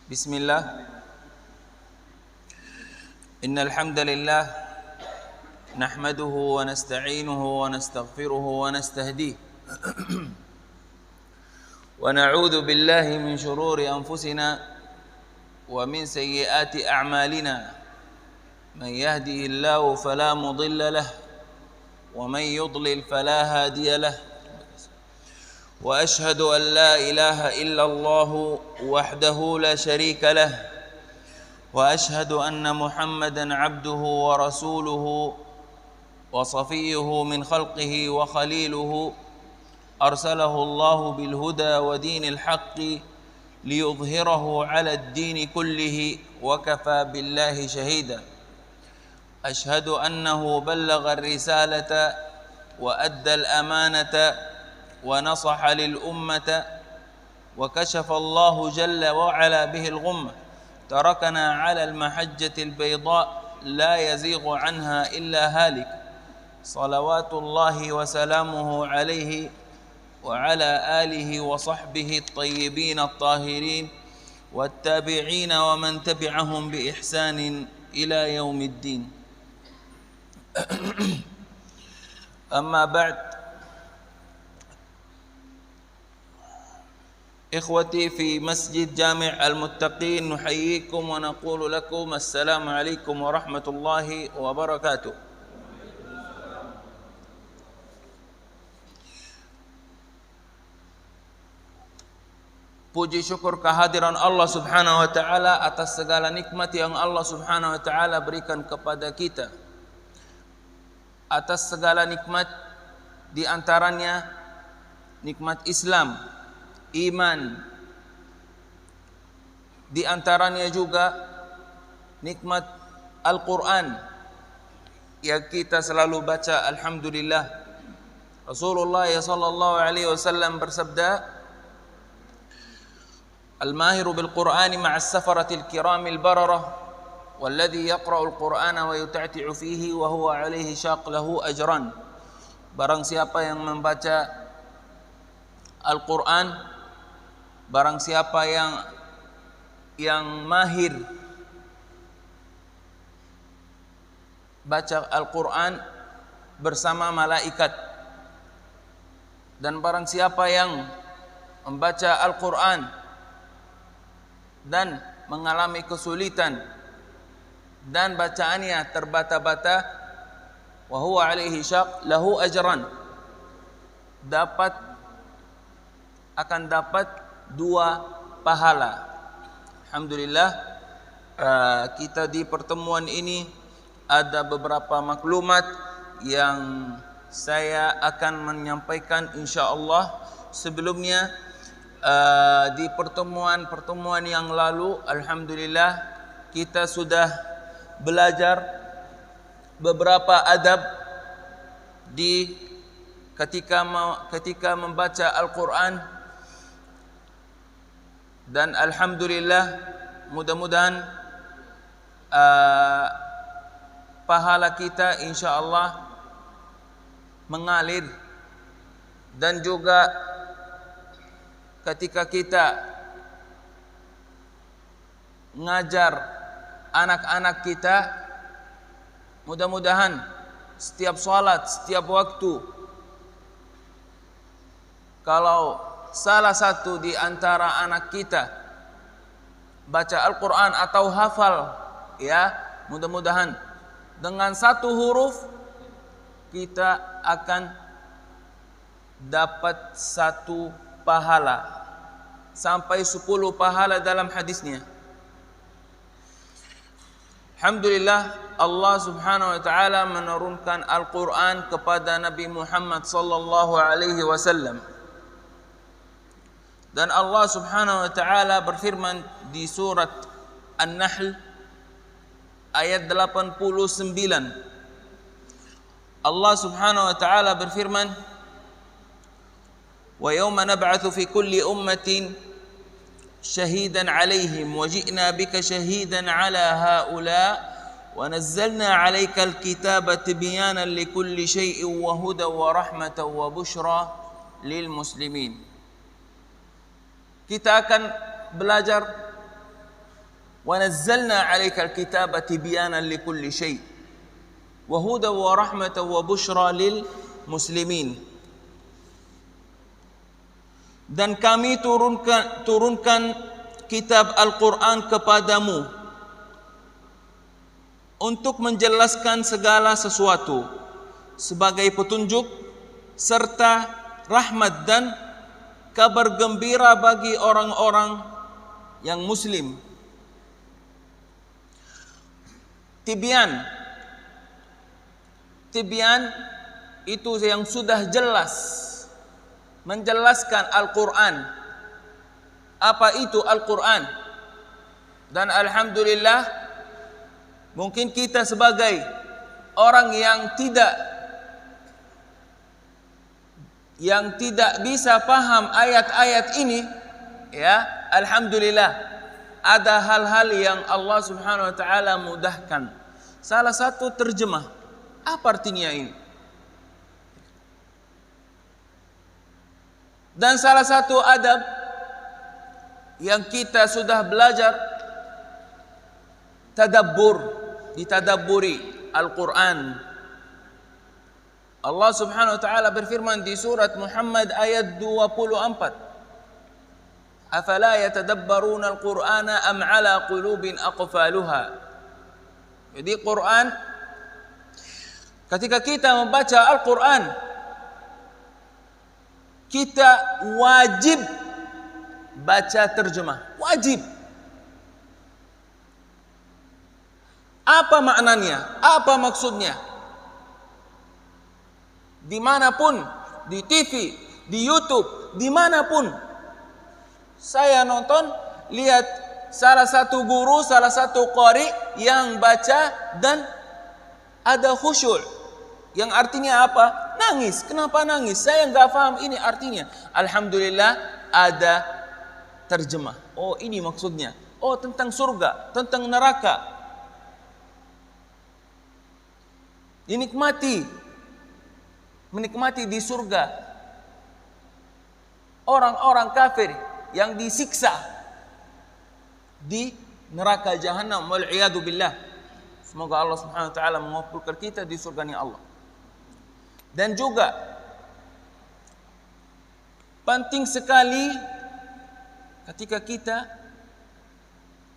Bismillah. Innal hamdalillah nahmaduhu wa nasta'inuhu wa nastaghfiruhu wa nastahdihi wa na'udzu billahi min shururi anfusina wa min sayyiati a'malina. Man yahdihillahu fala mudilla lahu wa man yudlil fala hadiya lahu. وأشهد أن لا إله إلا الله وحده لا شريك له وأشهد أن محمدا عبده ورسوله وصفيه من خلقه وخليله أرسله الله بالهدى ودين الحق ليظهره على الدين كله وكفى بالله شهيدا. أشهد أنه بلغ الرسالة وأدى الأمانة ونصح للأمة وكشف الله جل وعلا به الغمة. تركنا على المحجة البيضاء لا يزيغ عنها إلا هالك. صلوات الله وسلامه عليه وعلى آله وصحبه الطيبين الطاهرين والتابعين ومن تبعهم بإحسان إلى يوم الدين. أما بعد، إخوتي في مسجد جامع المتقين نحييكم ونقول لكم السلام عليكم ورحمة الله وبركاته. Puji syukur kehadiran Allah Subhanahu wa taala atas segala nikmat yang Allah Subhanahu wa taala berikan kepada kita. Atas segala nikmat di antaranya nikmat Islam, iman, di antaranya juga nikmat Al-Quran yang kita selalu baca. Alhamdulillah. Rasulullah sallallahu alaihi wasallam bersabda, "Al-mahiru bil Qur'ani ma'as safaratil kiramil bararah walladhi yaqra'ul Qur'ana wa yuta'ti'u fihi wa huwa alaihi syaq lahu ajran." Barang siapa yang membaca Al-Quran, barang siapa yang mahir baca Al-Quran bersama malaikat, dan barang siapa yang membaca Al-Quran dan mengalami kesulitan dan bacaannya terbata-bata, wa huwa alaihi syaq lahu ajran, akan dapat 2 pahala. Alhamdulillah, kita di pertemuan ini ada beberapa maklumat yang saya akan menyampaikan insyaallah. Sebelumnya, di pertemuan yang lalu, alhamdulillah, kita sudah belajar beberapa adab ketika membaca Al-Quran. Dan alhamdulillah, mudah-mudahan pahala kita insyaallah mengalir. Dan juga ketika kita ngajar anak-anak kita, mudah-mudahan setiap salat, setiap waktu, kalau salah satu di antara anak kita baca Al-Quran atau hafal, ya, mudah-mudahan dengan 1 huruf kita akan dapat 1 pahala sampai 10 pahala dalam hadisnya. Alhamdulillah, Allah Subhanahu wa taala menurunkan Al-Quran kepada Nabi Muhammad sallallahu alaihi wasallam. Dan Allah Subhanahu wa taala berfirman di surat An-Nahl ayat 89. Allah Subhanahu wa taala berfirman, "Wa yawma nab'atsu fi kulli ummatin shahidan 'alaihim wa ji'na bika shahidan 'ala haula wa nazzalna 'alaikal kitaba tibyanan likulli syai'in wa hudan wa rahmatan wa busyra lil muslimin." Kita akan belajar wa nazzalna 'alaikal kitaba tibyanan likulli syai' wa hudan wa rahmatan wa busyra lil muslimin. Dan kami turunkan kitab Al-Quran kepadamu untuk menjelaskan segala sesuatu sebagai petunjuk serta rahmat dan kabar gembira bagi orang-orang yang muslim. Tibyan itu yang sudah jelas menjelaskan Al-Quran. Apa itu Al-Quran? Dan alhamdulillah, mungkin kita sebagai orang yang tidak bisa paham ayat-ayat ini, ya, alhamdulillah ada hal-hal yang Allah Subhanahu wa taala mudahkan. Salah satu terjemah. Apa artinya ini? Dan salah satu adab yang kita sudah belajar, ditadabburi Al-Quran. Allah Subhanahu wa taala berfirman di surat Muhammad ayat 24, "Afala yatadabbaruna al-Qur'ana am 'ala qulubin aqfaluha." Jadi Quran, ketika kita membaca Al-Quran, kita wajib baca terjemah. Wajib. Apa maknanya? Apa maksudnya? Dimanapun, di TV, di YouTube, dimanapun saya nonton, lihat salah satu guru, salah satu qari yang baca dan ada khusyuk. Yang artinya apa? Nangis. Kenapa nangis? Saya nggak paham ini artinya. Alhamdulillah ada terjemah. Oh, ini maksudnya. Oh, tentang surga, tentang neraka. Menikmati di surga orang-orang kafir yang disiksa di neraka jahanam, wal iyadu billah. Semoga Allah Subhanahu wa taala mengumpulkan kita di surganya Allah. Dan juga penting sekali ketika kita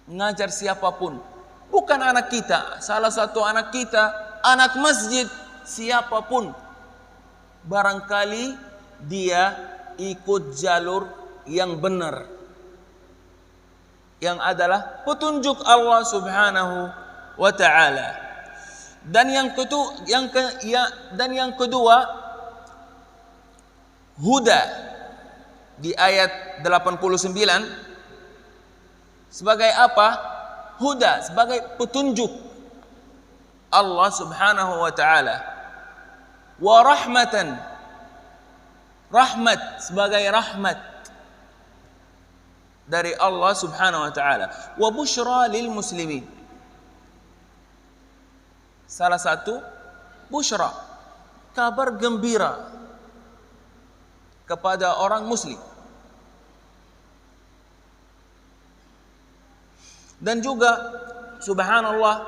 mengajar siapapun, bukan anak kita, salah satu anak kita, anak masjid, siapapun, barangkali dia ikut jalur yang benar, yang adalah petunjuk Allah Subhanahu wa ta'ala. Dan yang kedua, huda di ayat 89 sebagai apa? Huda sebagai petunjuk Allah Subhanahu wa ta'ala. Wa rahmatan, rahmat sebagai rahmat dari Allah Subhanahu wa ta'ala. Wa busyra lil muslimin. Salah satu busyra, kabar gembira kepada orang muslim. Dan juga subhanallah,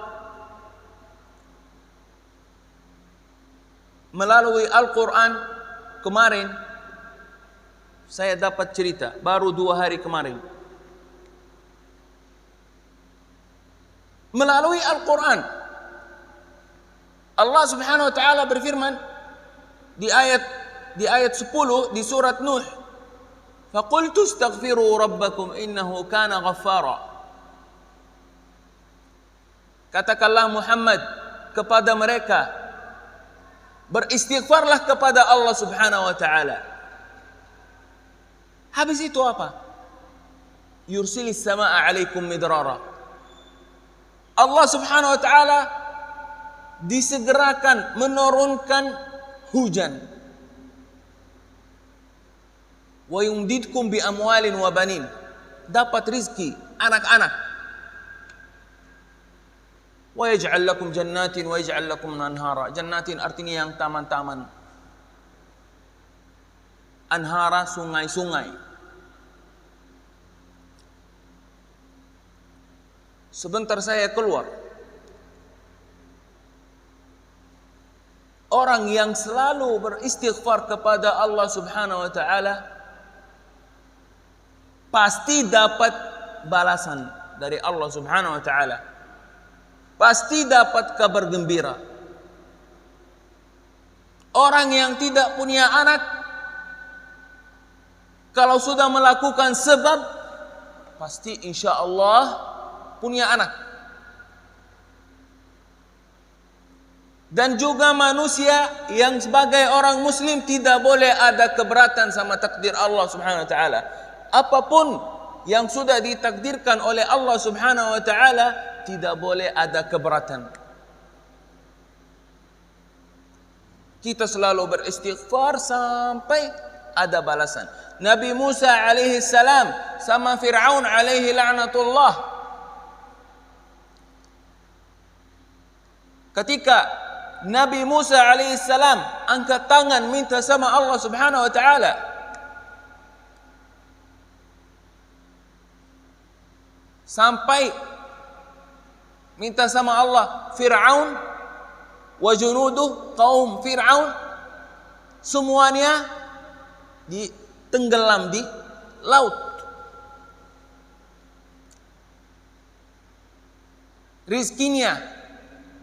melalui Al-Quran kemarin saya dapat cerita, baru 2 hari kemarin. Melalui Al-Quran Allah Subhanahu wa taala berfirman di ayat 10 di surat Nuh, "Faqultu astaghfiru rabbakum innahu kana ghaffara." Katakanlah Muhammad kepada mereka, beristighfarlah kepada Allah Subhanahu wa taala. Habis itu apa? Yursilis samaa 'alaikum midrara. Allah Subhanahu wa taala disegerakan menurunkan hujan. Wa yumdidkum bi amwalin wa banin. Dapat rizki anak-anak. Wa yaj'al lakum jannatin wa yaj'al lakum anhara. Jannatin artinya yang taman-taman. Anhara sungai-sungai. Sebentar saya keluar. Orang yang selalu beristighfar kepada Allah Subhanahu wa taala pasti dapat balasan dari Allah Subhanahu wa taala. Pasti dapat kabar gembira. Orang yang tidak punya anak, kalau sudah melakukan sebab, pasti insya Allah punya anak. Dan juga manusia yang sebagai orang muslim tidak boleh ada keberatan sama takdir Allah Subhanahu wa taala. Apapun yang sudah ditakdirkan oleh Allah Subhanahu wa taala, tidak boleh ada keberatan. Kita selalu beristighfar sampai ada balasan. Nabi Musa alaihi salam sama Fir'aun alaihi la'natullah, ketika Nabi Musa alaihi salam angkat tangan minta sama Allah Subhanahu wa taala, sampai minta sama Allah, Fir'aun wa junuduh, kaum Fir'aun semuanya tenggelam di laut. Rizkinya,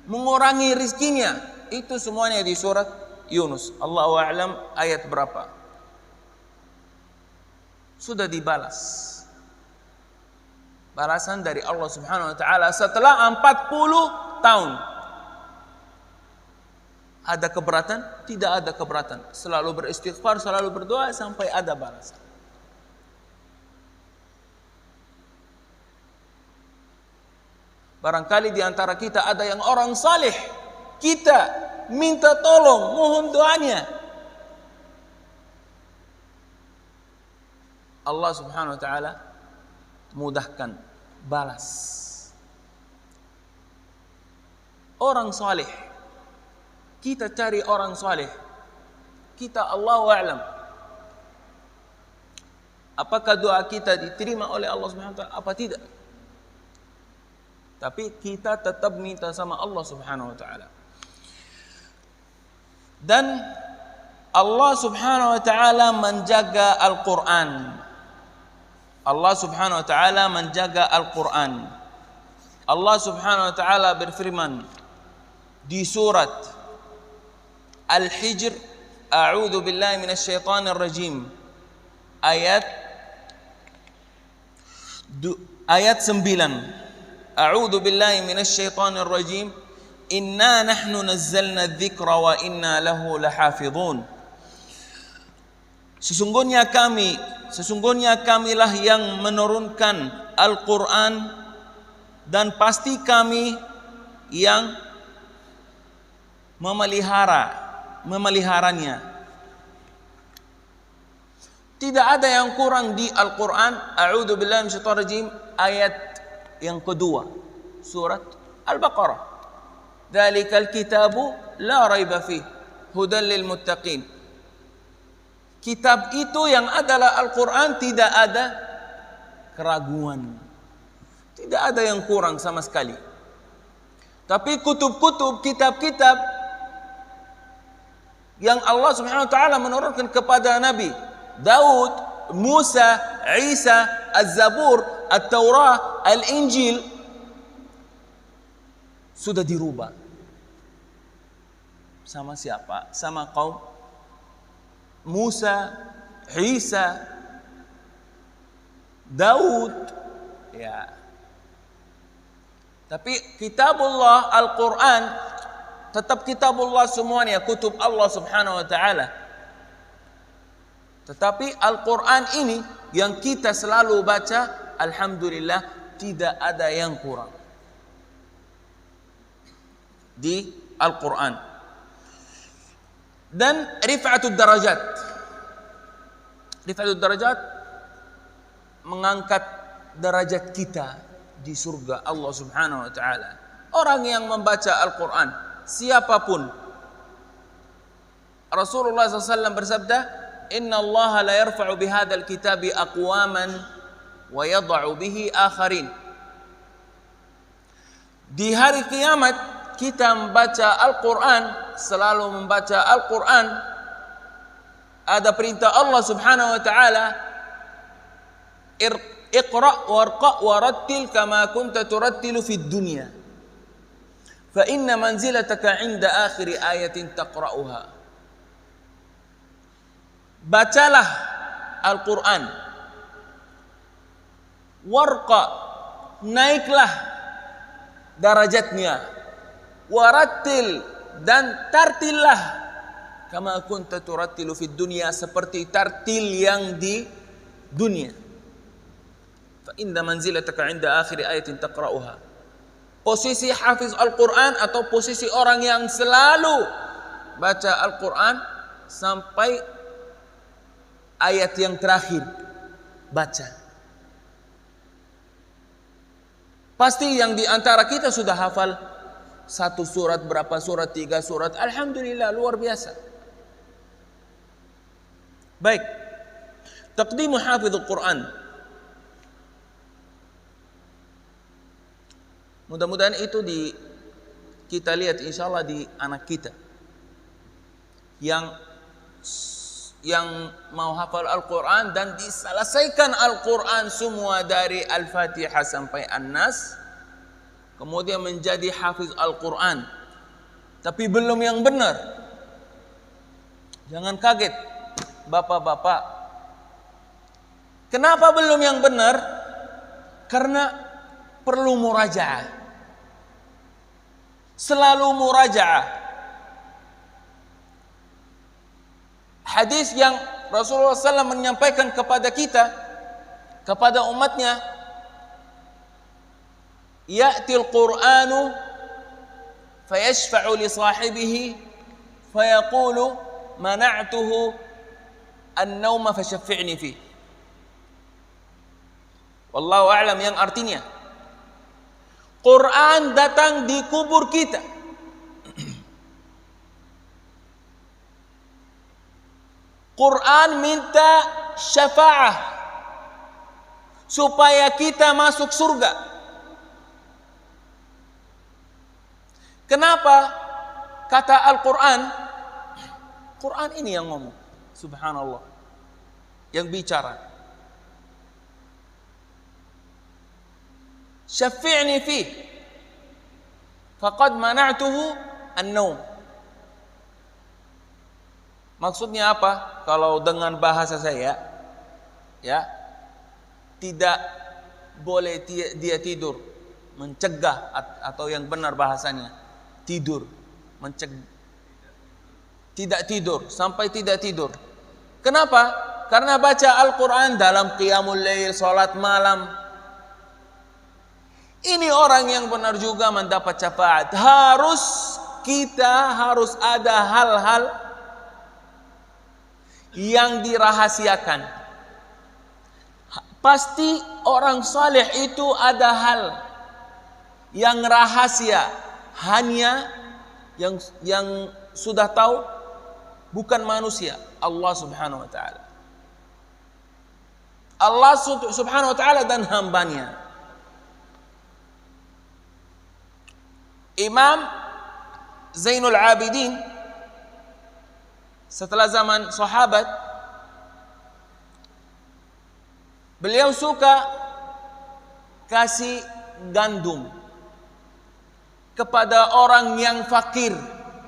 mengurangi rizkinya, itu semuanya di surat Yunus. Allahu a'lam ayat berapa. Sudah dibalas. Balasan dari Allah Subhanahu wa taala setelah 40 tahun. Ada keberatan? Tidak ada keberatan. Selalu beristighfar, selalu berdoa sampai ada balasan. Barangkali di antara kita ada yang orang saleh, kita minta tolong, mohon doanya. Allah Subhanahu wa taala mudahkan, balas. Orang saleh, kita cari orang saleh, kita Allahu a'lam apakah doa kita diterima oleh Allah Subhanahu wa taala apa tidak. Tapi kita tetap minta sama Allah Subhanahu wa taala. Dan Allah Subhanahu wa taala menjaga Al-Qur'an. Allah Subhanahu wa taala menjaga Al-Qur'an. Allah Subhanahu wa taala berfirman di surat Al-Hijr, a'udzu billahi minasyaitonir rajim, ayat 9. A'udzu billahi minasyaitonir rajim. Inna nahnu nazzalna adh-dhikra wa inna lahu lahafizun. Sesungguhnya kamilah yang menurunkan Al-Quran, dan pasti kami yang memeliharanya. Tidak ada yang kurang di Al-Quran. A'udzu billahi minasyaitonir rajim, ayat yang kedua, surat Al-Baqarah. Dzalikal kitabu la raiba fihi hudan lil muttaqin. Kitab itu yang adalah Al-Quran, tidak ada keraguan, tidak ada yang kurang sama sekali. Tapi kutub-kutub, kitab-kitab yang Allah Subhanahu wa taala menurunkan kepada Nabi Daud, Musa, Isa, Az-Zabur, At-Taurah, Al-Injil sudah dirubah. Sama siapa? Sama kaum Musa, Isa, Daud, ya. Tapi kitabullah Al-Quran tetap kitabullah semuanya, kutub Allah Subhanahu wa taala. Tetapi Al-Quran ini yang kita selalu baca, alhamdulillah tidak ada yang kurang. di Al-Quran. Dan rif'atul darajat. Rif'atul darajat mengangkat derajat kita di surga Allah Subhanahu wa taala. Orang yang membaca Al-Quran, siapapun. Rasulullah SAW bersabda, "Inna Allah la yarfa'u bihadzal kitabi aqwaman wa yad'u bihi akharin." Di hari kiamat kita membaca Al-Quran, selalu membaca Al-Quran, ada perintah Allah Subhanahu wa taala, "Iqra' warqa' warattil kama kunta turattilu fid dunya. Fa inna manzilataka 'inda akhir ayatin taqra'uha." Bacalah Al-Quran. Warqa, naiklah darajatnya. Warattil, dan tartillah kama kunta turattilu fid dunya, seperti tartil yang di dunia. Fa inna manzilataka 'inda akhir ayatin taqra'uha. Posisi hafiz Al-Quran atau posisi orang yang selalu baca Al-Quran sampai ayat yang terakhir baca. Pasti yang di antara kita sudah hafal satu surat, berapa surat, 3 surat. Alhamdulillah, luar biasa. Baik. Taqdimu hafizul Quran. Mudah-mudahan itu kita lihat insyaallah di anak kita yang mau hafal Al-Quran dan diselesaikan Al-Quran semua dari Al-Fatihah sampai An-Nas, kemudian menjadi hafiz Al-Quran, tapi belum yang benar. Jangan kaget bapak-bapak. Kenapa belum yang benar? Karena perlu murajaah. Selalu murajaah. Hadis yang Rasulullah SAW menyampaikan kepada kita, kepada umatnya, ya'til Qur'anu fayashfa'u li sahibihi fayaqulu mana'tuhu an-nawma fashaffi'ni fi. Wallahu a'lam, yang artinya Quran datang di kubur kita. Quran minta syafa'ah supaya kita masuk surga. Kenapa? Kata Al-Quran, Quran ini yang ngomong, subhanallah, yang bicara. Syafi'ni fi faqad mana'tuhu an-naum. Maksudnya apa? Kalau dengan bahasa saya, ya, tidak boleh dia tidur, mencegah, atau yang benar bahasanya tidur, tidak tidur, sampai tidak tidur. Kenapa? Karena baca Al-Quran dalam qiyamul lail, salat malam. Ini orang yang benar juga mendapat syafaat. Harus ada hal-hal yang dirahasiakan. Pasti orang saleh itu ada hal yang rahasia, hanya yang sudah tahu bukan manusia, Allah Subhanahu wa taala. Allah Subhanahu wa taala dan hambanya. Imam Zainul Abidin setelah zaman sahabat, beliau suka kasih gandum kepada orang yang fakir,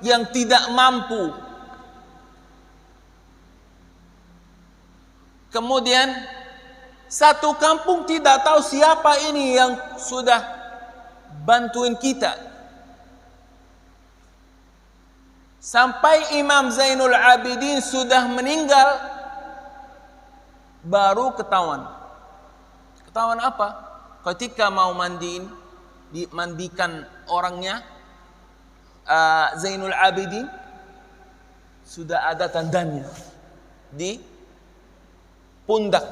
yang tidak mampu. Kemudian satu kampung tidak tahu siapa ini yang sudah bantuin kita. Sampai Imam Zainul Abidin sudah meninggal, baru ketahuan. Ketahuan apa? Ketika mau mandikan orangnya, Zainul Abidin sudah ada tandanya di pundak,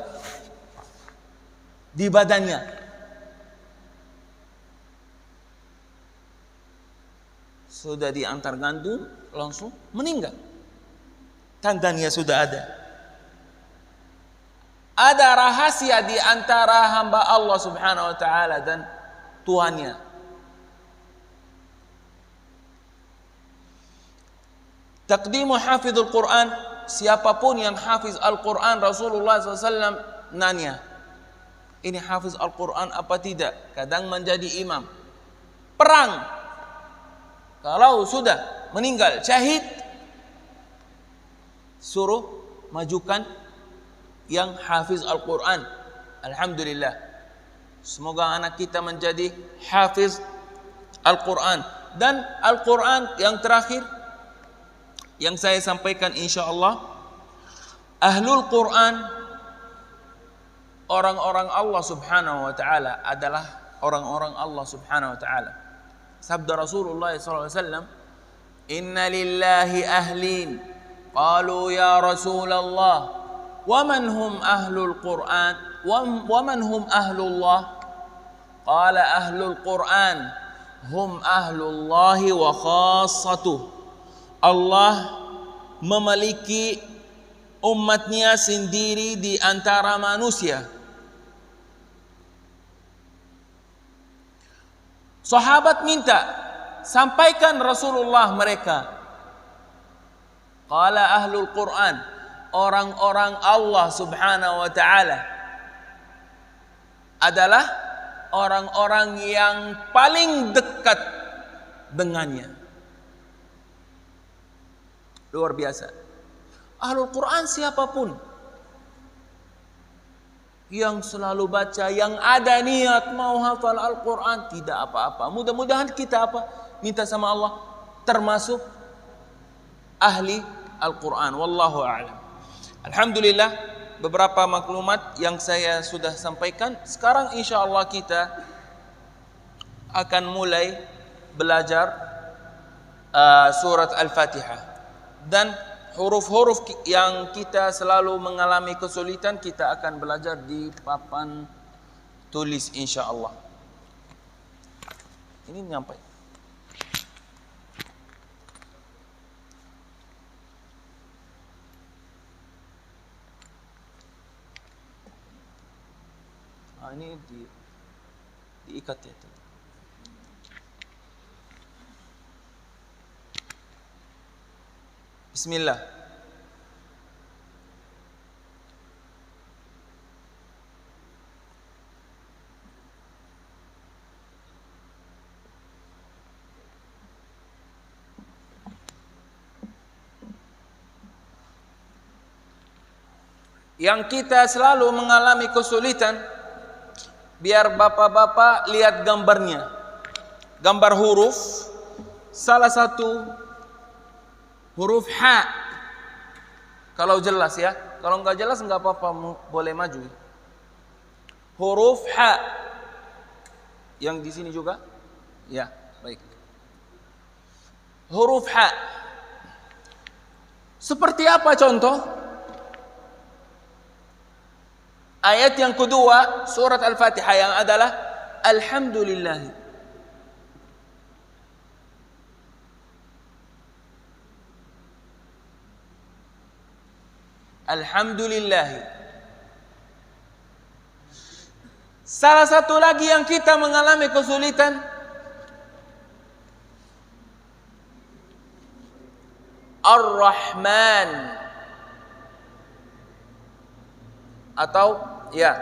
di badannya. Sudah diantar gantung, langsung meninggal. Tandanya sudah ada. Ada rahasia di antara hamba Allah Subhanahu wa taala dan Tuhannya. Taqdimu hafizul Quran, siapapun yang hafiz Al-Quran, Rasulullah SAW nanya, ini hafiz Al-Quran apa tidak? Kadang menjadi imam perang. Kalau sudah meninggal syahid, suruh majukan yang hafiz Al-Quran. Alhamdulillah, semoga anak kita menjadi hafiz Al-Quran. Dan Al-Quran yang terakhir yang saya sampaikan, insyaallah, ahlul Quran, orang-orang Allah Subhanahu wa taala adalah orang-orang Allah Subhanahu wa taala. Sabda Rasulullah SAW, inna lillahi ahlin qalu ya Rasulullah wa man hum ahlul Quran wa man hum ahlullah qala ahlul Quran hum ahlullahi wa khassatuh. Allah memiliki umatnya sendiri di antara manusia. Sahabat minta, sampaikan Rasulullah mereka. Qala ahlul Quran, orang-orang Allah Subhanahu wa taala adalah orang-orang yang paling dekat dengannya. Luar biasa. Ahlul Quran siapapun yang selalu baca, yang ada niat mau hafal Al-Quran, tidak apa-apa. Mudah-mudahan kita minta sama Allah termasuk ahli Al-Quran. Wallahu a'lam. Alhamdulillah, beberapa maklumat yang saya sudah sampaikan. Sekarang insya Allah kita akan mulai belajar surat Al-Fatihah. Dan huruf-huruf yang kita selalu mengalami kesulitan, kita akan belajar di papan tulis insyaallah. Ini nyampai. Ini diikat ya. Bismillah. Yang kita selalu mengalami kesulitan, biar bapak-bapak lihat gambarnya. Gambar huruf, salah satu huruf H. Kalau jelas ya, kalau nggak jelas nggak apa-apa, boleh maju. Huruf H. Yang di sini juga? Ya, baik. Huruf H. Seperti apa contoh? Ayat yang kedua surat Al-Fatihah yang adalah Alhamdulillah. Alhamdulillah. Salah satu lagi yang kita mengalami kesulitan, Ar-Rahman, atau ya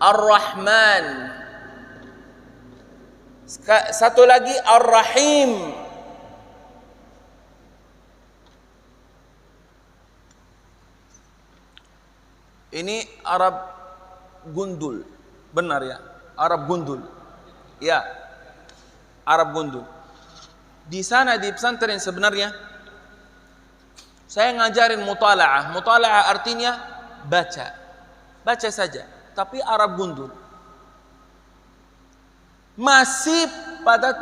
Ar-Rahman. Satu lagi Ar-Rahim. Ini Arab gundul, benar ya? Arab gundul, ya, Arab gundul. Di sana di pesantren sebenarnya saya ngajarin mutala'ah. Mutala'ah artinya baca saja. Tapi Arab gundul masih pada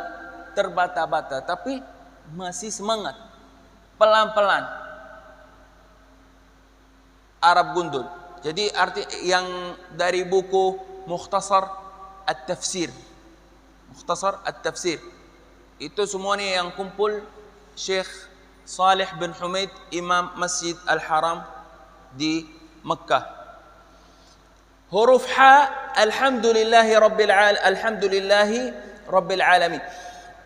terbata-bata, tapi masih semangat. Pelan-pelan. Arab gundul. Jadi arti yang dari buku Mukhtasar At-Tafsir. Mukhtasar At-Tafsir. Itu semuanya yang kumpul Syekh Salih bin Humaid, Imam Masjid Al-Haram di Mekah. Huruf ha, alhamdulillahi rabbil alamin.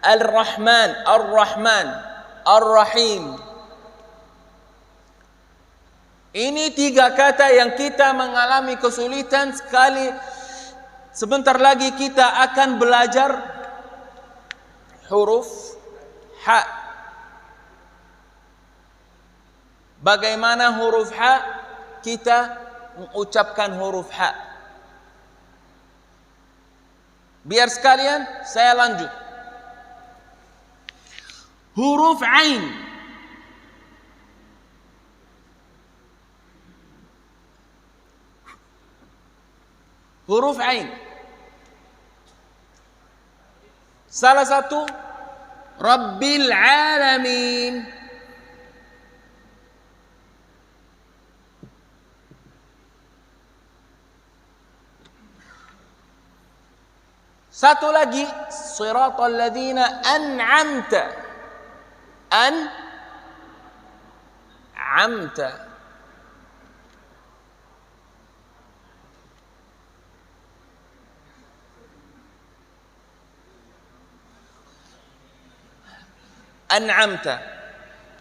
Ar-Rahman, Ar-Rahman, Ar-Rahim. Ini tiga kata yang kita mengalami kesulitan sekali. Sebentar lagi kita akan belajar huruf ha. Bagaimana huruf ha kita mengucapkan huruf ha. Biar sekalian saya lanjut. Huruf ain. Huruf ain. Salah satu Rabbil alamin. Satu lagi Siratal ladzina an'amta. An'amta. An'amta.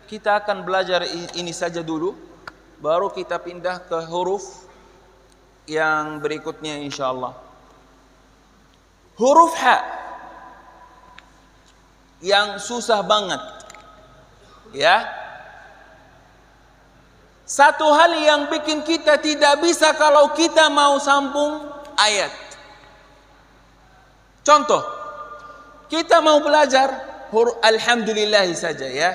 Kita akan belajar ini saja dulu, baru kita pindah ke huruf yang berikutnya insyaallah. Huruf ha yang susah banget. Ya. Satu hal yang bikin kita tidak bisa kalau kita mau sambung ayat. Contoh, kita mau belajar huruf alhamdulillah saja ya.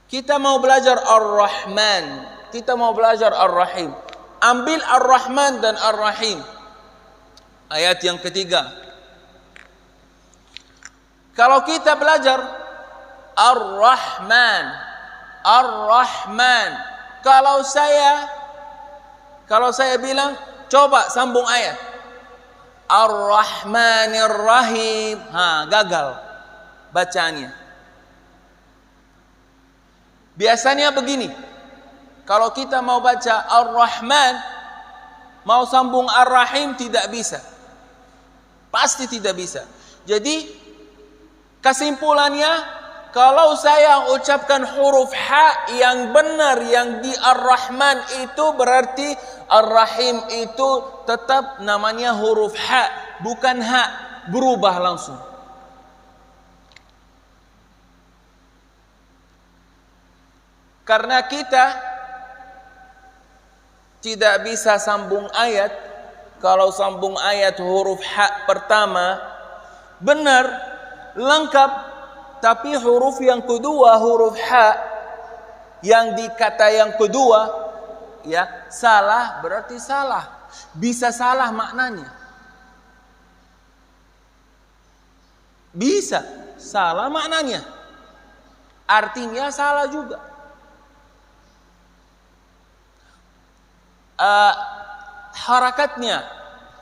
Kita mau belajar Ar-Rahman, kita mau belajar Ar-Rahim. Ambil Ar-Rahman dan Ar-Rahim. Ayat yang ketiga. Kalau kita belajar Ar-Rahman, Ar-Rahman. Kalau saya bilang coba sambung ayat Ar-Rahmanir Rahim, gagal bacaannya. Biasanya begini. Kalau kita mau baca Ar-Rahman, mau sambung Ar-Rahim tidak bisa. Pasti tidak bisa. Jadi kesimpulannya, kalau saya ucapkan huruf ha yang benar yang di Ar-Rahman itu berarti Ar-Rahim itu tetap namanya huruf ha, bukan ha, berubah langsung. Karena kita tidak bisa sambung ayat. Kalau sambung ayat huruf ha pertama benar, lengkap, tapi huruf yang kedua, huruf ha yang di kata yang kedua ya salah, berarti salah. Bisa salah maknanya. Bisa salah maknanya. Artinya salah juga. Harakatnya,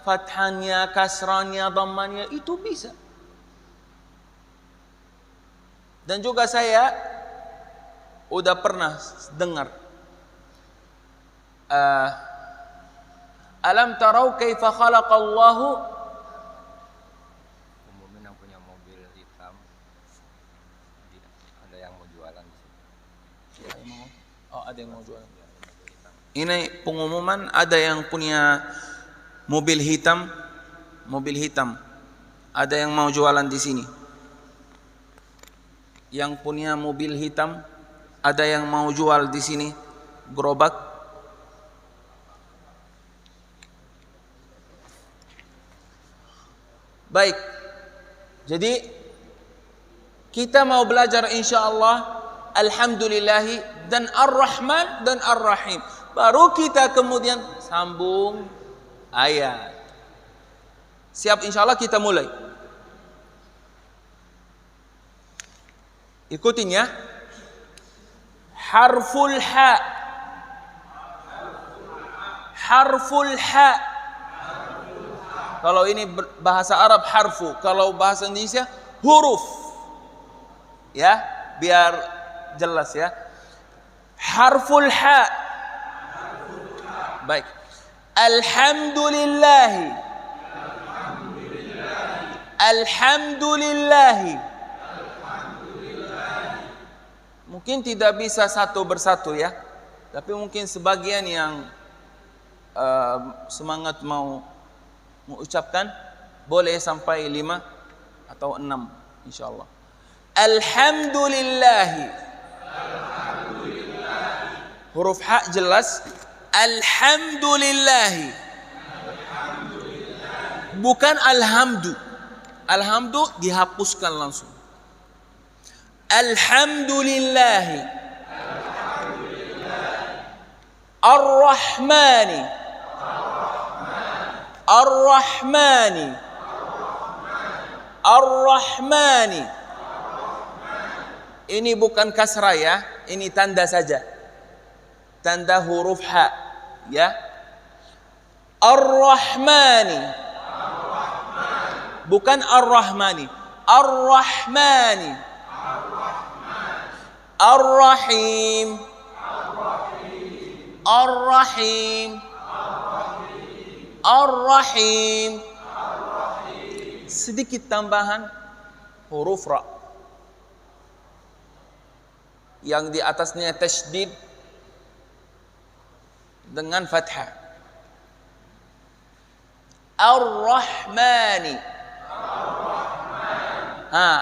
fathahnya, kasrahnya, dhammannya itu bisa. Dan juga saya udah pernah dengar alam tarau kaifa khalaqallahu. Umumnya yang punya mobil hitam ada yang mau jualan di sini. Oh, ada yang mau jualan. Ini pengumuman, ada yang punya mobil hitam, ada yang mau jualan di sini. Yang punya mobil hitam, ada yang mau jual di sini, gerobak. Baik. Jadi kita mau belajar insyaallah alhamdulillahi dan Ar-Rahman dan Ar-Rahim. Baru kita kemudian sambung ayat. Siap insyaallah, kita mulai. Ikutin ya. Harful ha. Harful ha. Kalau ini bahasa Arab harfu, kalau bahasa Indonesia huruf. Ya, biar jelas ya. Harful ha. Baik. Alhamdulillahi. Alhamdulillahi. Mungkin tidak bisa satu persatu ya, tapi mungkin sebagian yang semangat mau mengucapkan boleh sampai 5 atau 6 insyaallah. Alhamdulillahi. Huruf ha jelas. Alhamdulillahi. Bukan alhamdu. Alhamdu dihapuskan langsung. Alhamdulillahi. Ar-Rahmani. Ar-Rahmani. Ar-Rahmani. Ini bukan kasrah ya, ini tanda saja. Tanda huruf ha, ya. Ar-Rahmani. Bukan Ar-Rahmani. Ar-Rahmani. Ar-Rahim. Ar-Rahim. Ar-Rahim. Sedikit tambahan huruf ra. Yang di atasnya tasydid dengan fathah. Ar-Rahmani.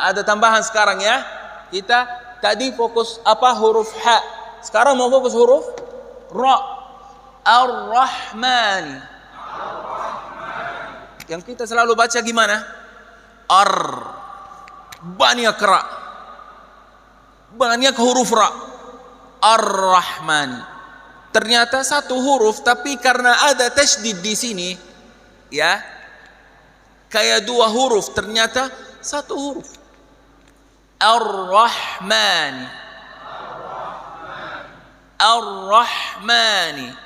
Ada tambahan sekarang ya. Kita tadi fokus apa huruf ha. Sekarang mau fokus huruf ra. Ar-Rahmani. Yang kita selalu baca gimana? Ar. Banyak ra. Banyak huruf ra. Ar-Rahmani. Ternyata satu huruf, tapi karena ada tasydid di sini, ya, kayak dua huruf, ternyata satu huruf. Ar-Rahmani. Ar-Rahmani.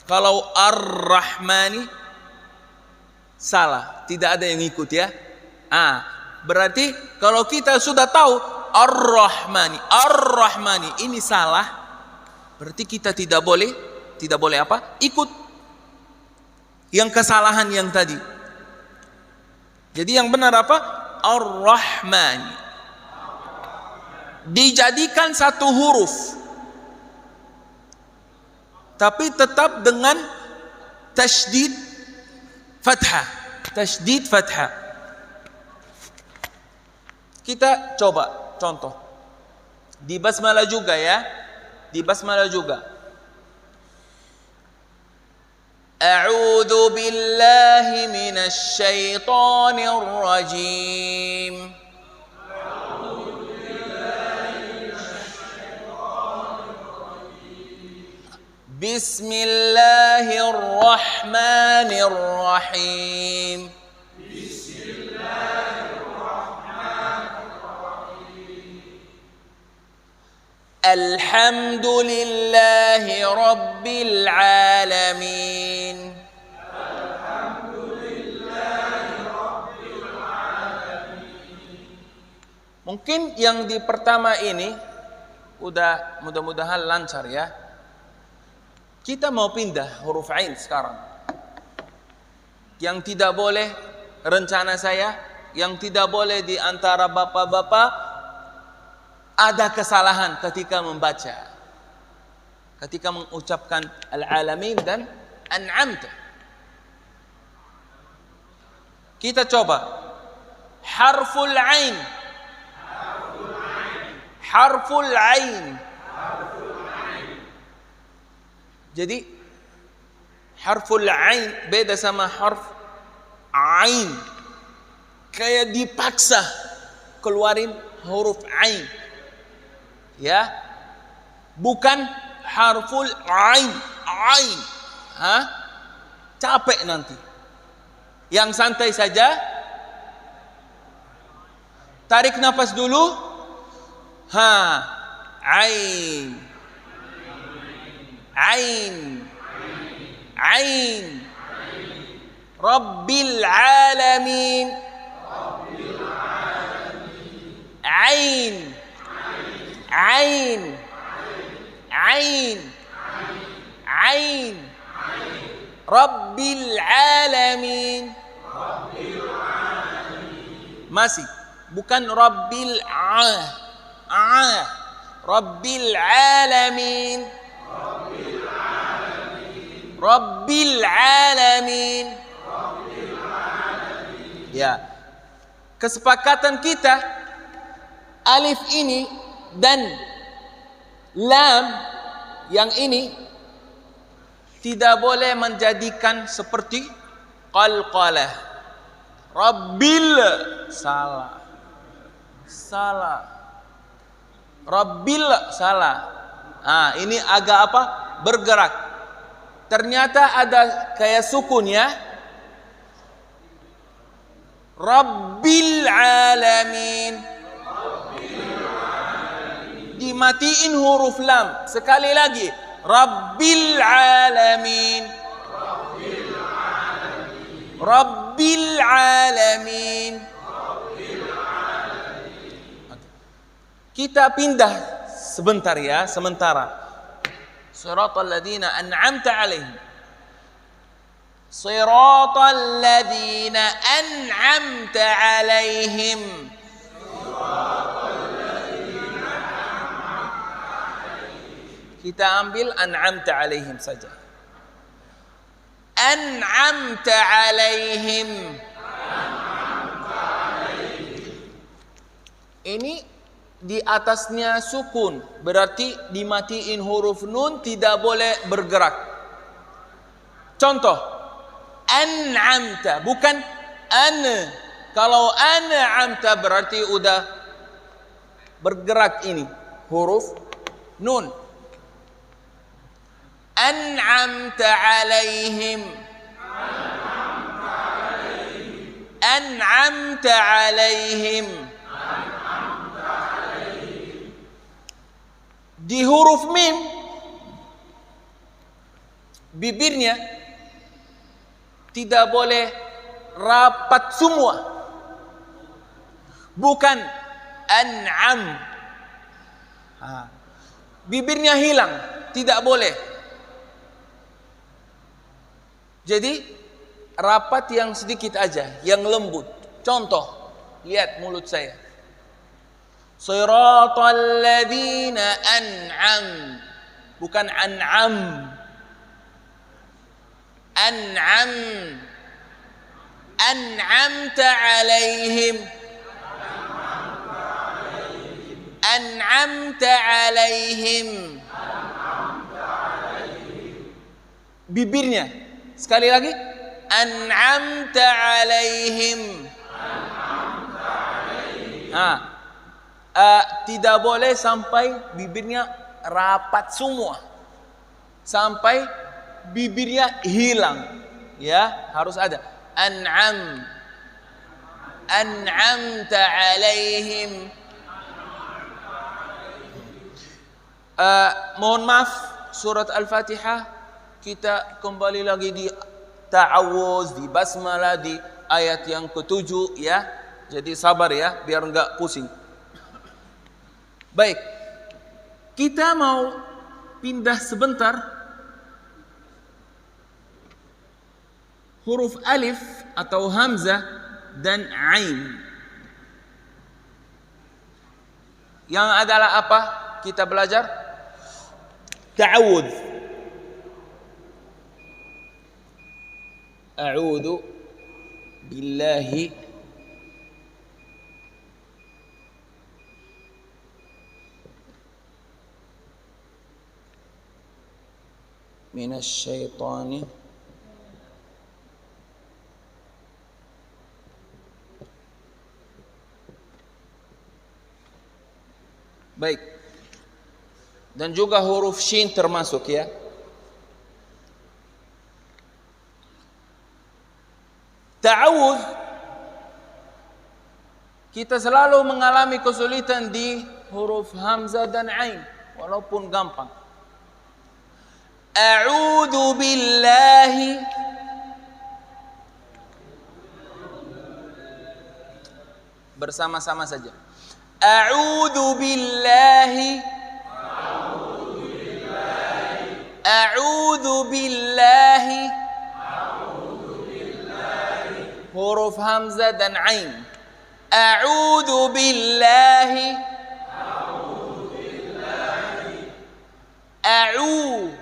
Kalau Ar-Rahmani salah, tidak ada yang ikut ya. Berarti kalau kita sudah tahu Ar-Rahmani, Ar-Rahmani ini salah, berarti kita tidak boleh apa? Ikut yang kesalahan yang tadi. Jadi yang benar apa? Ar-Rahmani. Dijadikan satu huruf, tapi tetap dengan tasydid fathah. Tasydid fathah. Kita coba contoh. Di basmalah juga ya. Di basmalah juga. A'udzu billahi minasy syaithanir rajim. Bismillahirrahmanirrahim. Alhamdulillahi Rabbil Alamin. Mungkin yang di pertama ini udah mudah-mudahan lancar ya. Kita mau pindah huruf ain sekarang. Yang tidak boleh, rencana saya, yang tidak boleh di antara bapak-bapak ada kesalahan ketika membaca, ketika mengucapkan al-alamin dan an'amta. Kita coba harful ain. Harful ain. Jadi harful ain beda sama harf ain. Kayak dipaksa keluarin huruf ain. Ya, bukan harful ain, ain, capek nanti. Yang santai saja, Tarik nafas dulu. Ha. Ain. Ain. Ain. Rabbil alamin. Ain. Ain. Ain. Ain. Rabbil alamin. Masih. Bukan Rabbil Rabbil alamin. Rabbil alamin. Ya. Kesepakatan kita alif ini dan lam yang ini tidak boleh menjadikan seperti qalqalah. Rabbil salah. Salah. Rabbil salah. Ah, ini agak apa? Bergerak. Ternyata ada kayak sukun ya. Rabbil alamin. Dimatiin huruf lam. Sekali lagi. Rabbil alamin. Rabbil alamin. Kita pindah sebentar ya, sementara. Siratal ladzina an'amta 'alaihim. Siratal ladzina an'amta 'alaihim. Kita ambil an'amta 'alaihim saja. An'amta 'alaihim. Ini di atasnya sukun, berarti dimatiin huruf nun, tidak boleh bergerak. Contoh, an'amta, bukan an. Kalau an'amta berarti udah bergerak ini huruf nun. An'amta 'alaihim. An'amta 'alaihim. Di huruf mim bibirnya tidak boleh rapat semua. Bukan an'am. Bibirnya hilang, tidak boleh. Jadi rapat yang sedikit aja, yang lembut. Contoh, lihat mulut saya. Siratal ladzina an'am, bukan an'am. An'am. An'amta 'alaihim. An'amta 'alaihim. Bibirnya sekali lagi. An'amta 'alaihim. Tidak boleh sampai bibirnya rapat semua, sampai bibirnya hilang. Ya, harus ada an'am. An'amta 'alaihim. Mohon maaf, surat Al-Fatihah kita kembali lagi di ta'awuz, di basmalah, di ayat yang ke-7 ya. Jadi sabar ya, biar enggak pusing. Baik, kita mau pindah sebentar huruf alif atau hamzah dan ain. Yang adalah apa? Kita belajar ta'awudz. A'udzu billahi minasyaitani baik, dan juga huruf shin termasuk ya. Ta'awudz Kita selalu mengalami kesulitan di huruf hamzah dan ain, walaupun gampang. A'udzu billahi. Bersama-sama saja. A'udzu billahi. A'udzu billahi. Huruf hamzah dan ain. A'udzu billahi. A'u.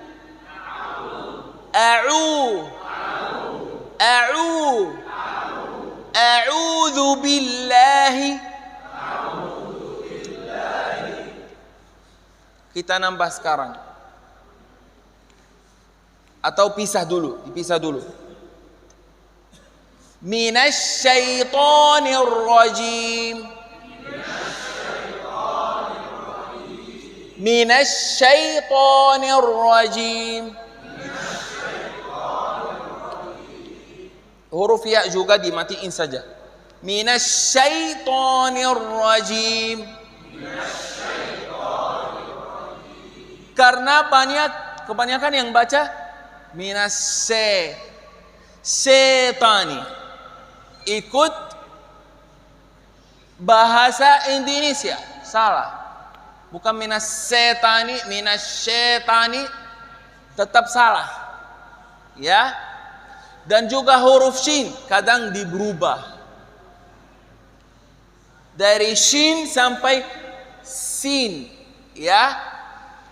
A'udzu billahi. Kita nambah sekarang. Atau dipisah dulu. Minasyaitonir rajim. Minasyaitonir rajim. Huruf ya juga dimatiin saja. Minasyaitonir rajim. Karena kebanyakan yang baca setani. Ikut bahasa Indonesia. Salah. Bukan minasyetani, tetap salah. Ya. Dan juga huruf shin kadang diberubah. Dari shin sampai sin. Ya.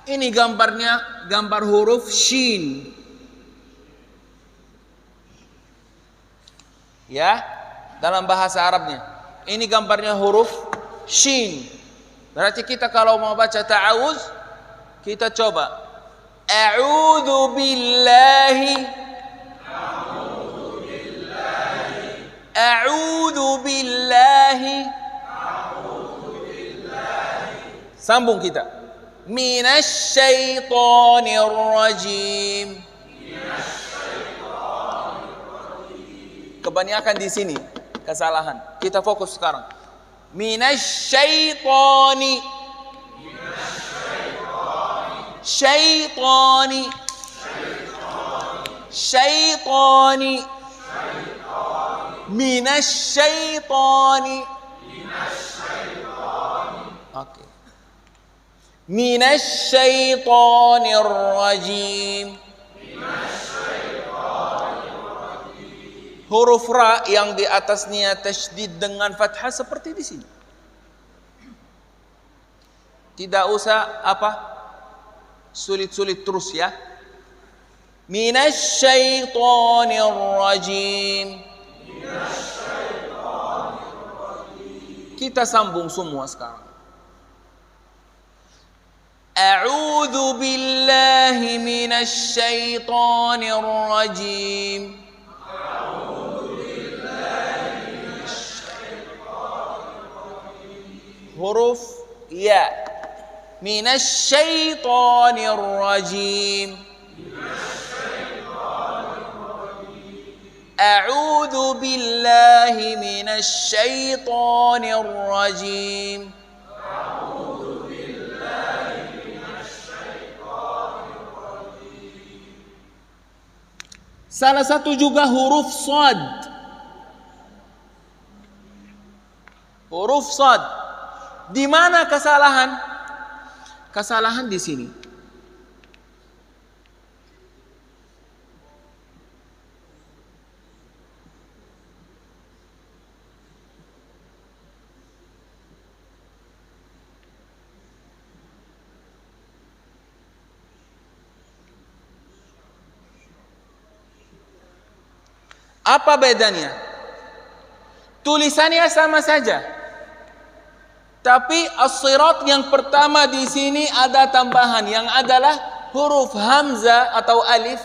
Ini gambarnya, gambar huruf shin. Ya, dalam bahasa Arabnya. Ini gambarnya huruf shin. Berarti kita kalau mau baca ta'awuz, kita coba. A'udzu billahi. A'udzu billahi. Sambung kita. Minasyaitonir rajim. Kebanyakan di sini kesalahan. Kita fokus sekarang. Minasyaitoni. Syaitoni. Syaitoni. Minasyaitoni. Oke. Minasyaitonir rajim. Huruf ra yang di atasnya tasydid dengan fathah seperti di sini. Tidak usah sulit-sulit terus ya. Minasyaitonir rajim. Kita sambung semua sekarang. A'udzu billahi minasyaitonir rajim. Huruf ya. Minasyaitonir rajim. A'udzu billahi minasyaitonir rajim. Salah satu juga huruf shad. Huruf shad. Di mana kesalahan? Kesalahan di sini. Apa bedanya? Tulisannya sama saja. Tapi as-sirat yang pertama di sini ada tambahan yang adalah huruf hamzah atau alif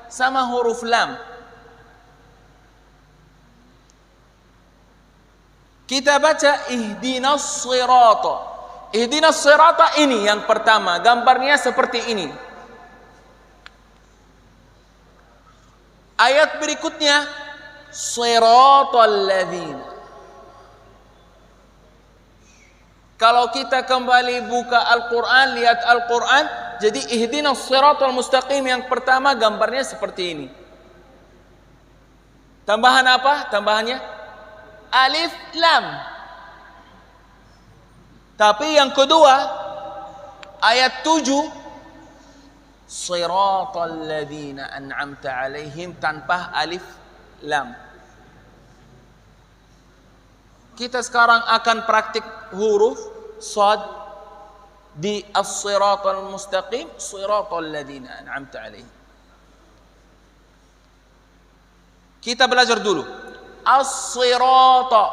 sama huruf lam. Kita baca ihdinas sirata. Ihdinas sirata ini yang pertama, gambarnya seperti ini. Ayat berikutnya siratal ladzina. Kalau kita kembali buka Al-Quran, lihat Al-Quran, jadi ihdinas siratal mustaqim yang pertama gambarnya seperti ini. Tambahan apa? Tambahannya alif lam. Tapi yang kedua ayat 7 siratal ladzina an'amta alaihim tanpa alif lam. Kita sekarang akan praktik huruf shad di as-siratal mustaqim, siratal ladzina an'amta alaihim. Kita belajar dulu as-sirata.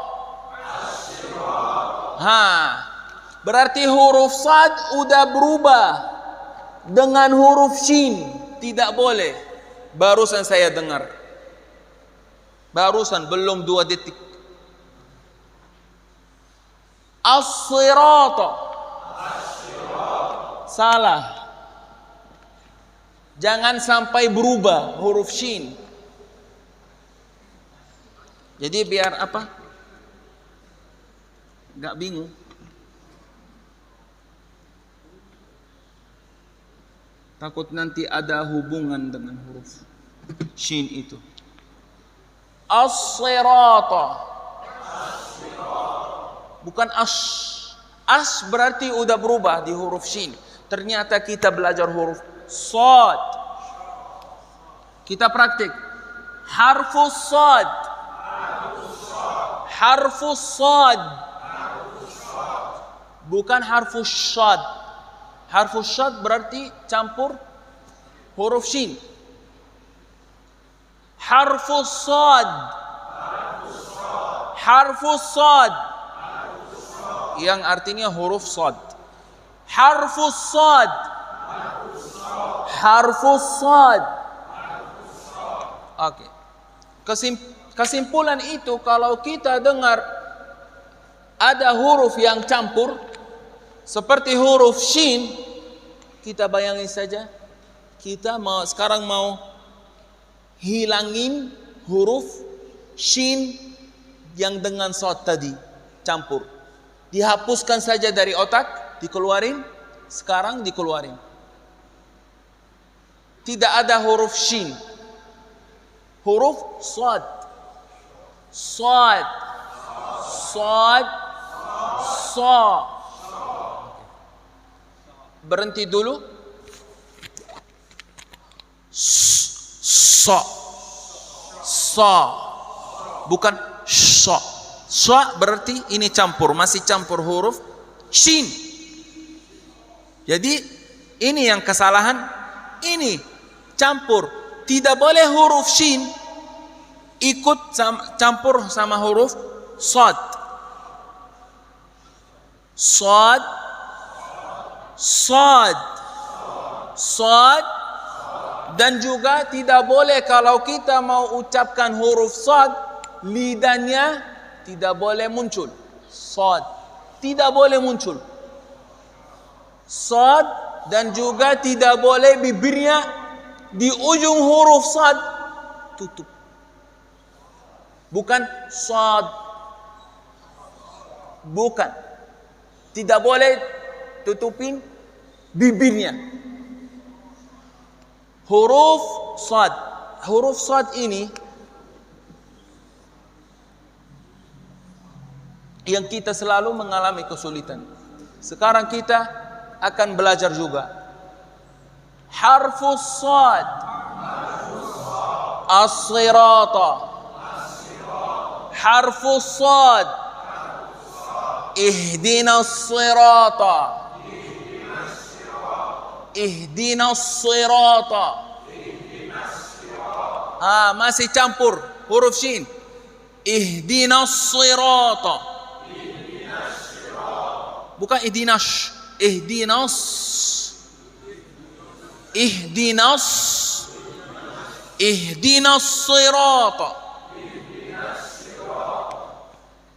Berarti huruf shad udah berubah dengan huruf shin. Tidak boleh. Barusan saya dengar. Barusan, belum 2 detik. As-sirata. Salah. Jangan sampai berubah huruf shin. Jadi biar apa? Gak bingung. Takut nanti ada hubungan dengan huruf shin itu. As-sirata. Bukan ash. Ash berarti udah berubah di huruf shin. Ternyata kita belajar huruf shad. Kita praktik. Harfus shad. Harfus shad. Bukan harfus shad. Harfus shad berarti campur huruf shin. Harfus shad. Harfus shad. Yang artinya huruf shad. Harfus shad. Harfus shad. Oke. Kesimpulan itu kalau kita dengar ada huruf yang campur seperti huruf shin, kita bayangin saja kita sekarang mau hilangin huruf shin yang dengan shad tadi campur. Dihapuskan saja dari otak, dikeluarin, sekarang dikeluarin. Tidak ada huruf shin. Huruf shad. Shad. Shad. Sa. Berhenti dulu. Sa. Sa. Bukan sha. Sha berarti ini campur, masih campur huruf shin. Jadi ini yang kesalahan, ini campur. Tidak boleh huruf shin ikut campur sama huruf shad. Shad. Shad. Shad. Dan juga tidak boleh kalau kita mau ucapkan huruf shad, lidahnya tidak boleh muncul. Shad. Tidak boleh muncul. Shad. Dan juga tidak boleh bibirnya di ujung huruf shad tutup. Bukan shad. Bukan. Tidak boleh tutupin bibirnya. Huruf shad. Huruf shad ini yang kita selalu mengalami kesulitan. Sekarang kita akan belajar juga harfus shad. As-sirata. Harfus shad. Ihdinas sirata. Ihdinas sirata. Masih campur huruf shin. Ihdinas sirata. Bukan ihdinas. Ihdinas. Ihdinas. Ihdinas sirata.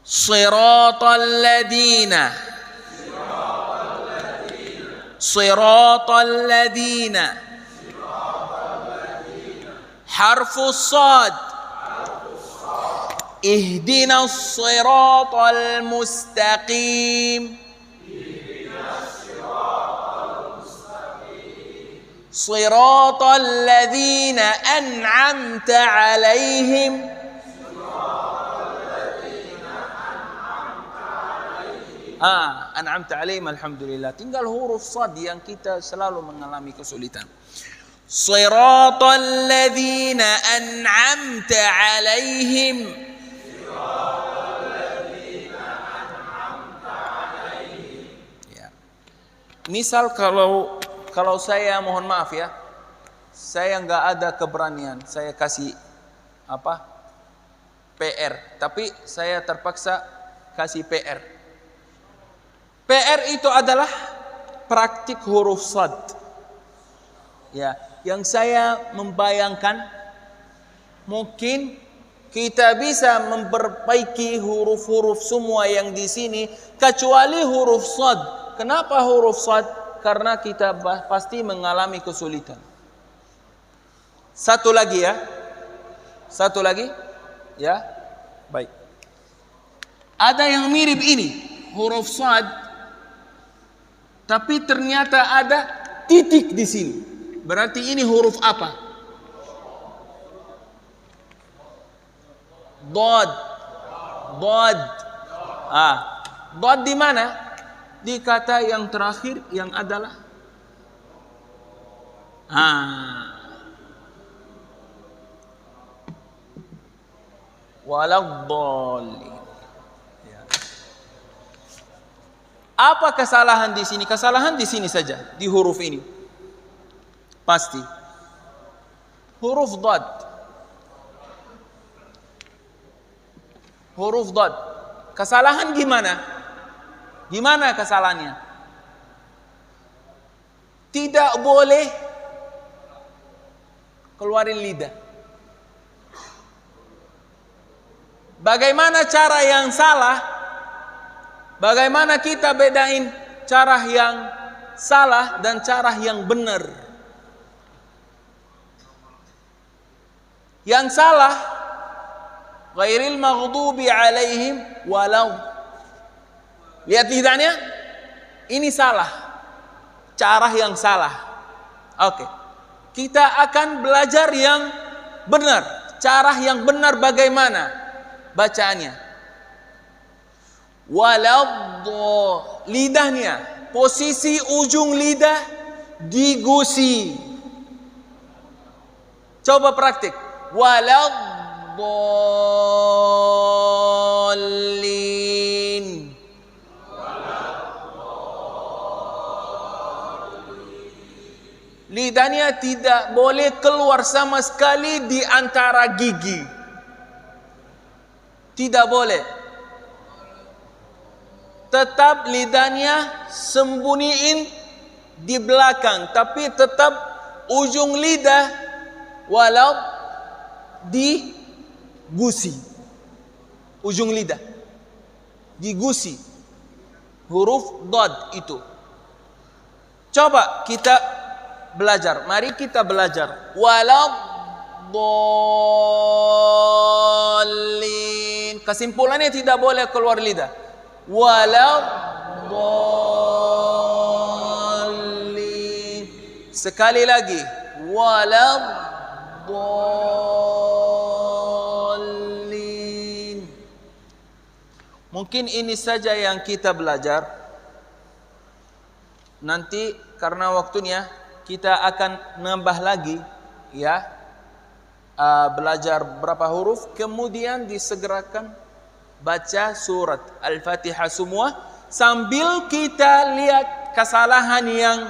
Siratal ladina. Siratal ladina. Harfus shad. Ihdinas siratal mustaqim. Shiratal ladzina an'amta 'alaihim. An'amta 'alaihim, alhamdulillah. Tinggal huruf shad yang kita selalu mengalami kesulitan. Shiratal ladzina an'amta 'alaihim. Ya. Misal kalau saya, mohon maaf ya, saya nggak ada keberanian, saya kasih PR, tapi saya terpaksa kasih PR. PR itu adalah praktik huruf shad. Ya, yang saya membayangkan mungkin kita bisa memperbaiki huruf-huruf semua yang di sini kecuali huruf shad. Kenapa huruf shad? Karena kita pasti mengalami kesulitan. Satu lagi ya, baik. Ada yang mirip ini, huruf shad, tapi ternyata ada titik di sini. Berarti ini huruf apa? Dod. Dod di mana? Di kata yang terakhir yang adalah waladhdallin. Ya. Apa kesalahan di sini? Kesalahan di sini saja, di huruf ini. Pasti. Huruf dad. Huruf dad. Kesalahan gimana? Gimana kesalahannya? Tidak boleh keluarin lidah. Bagaimana cara yang salah? Bagaimana kita bedain cara yang salah dan cara yang benar? Yang salah, ghairil maghdubi alaihim walau. Lihat lidahnya, ini salah, cara yang salah. Oke, kita akan belajar yang benar. Cara yang benar bagaimana bacaannya? Waladhdallin. Lidahnya, posisi ujung lidah digusi. Coba praktik. Waladhdallin. Lidahnya tidak boleh keluar sama sekali di antara gigi. Tidak boleh. Tetap lidahnya sembunyiin di belakang, tapi tetap ujung lidah walau digusi. Ujung lidah digusi. Huruf dad itu. Coba kita belajar. Mari kita belajar. Waladhdallin. Kesimpulannya tidak boleh keluar lidah. Waladhdallin. Sekali lagi. Waladhdallin. Mungkin ini saja yang kita belajar. Nanti karena waktunya kita akan nambah lagi ya, belajar berapa huruf, kemudian disegerakan baca surat Al-Fatihah semua sambil kita lihat kesalahan yang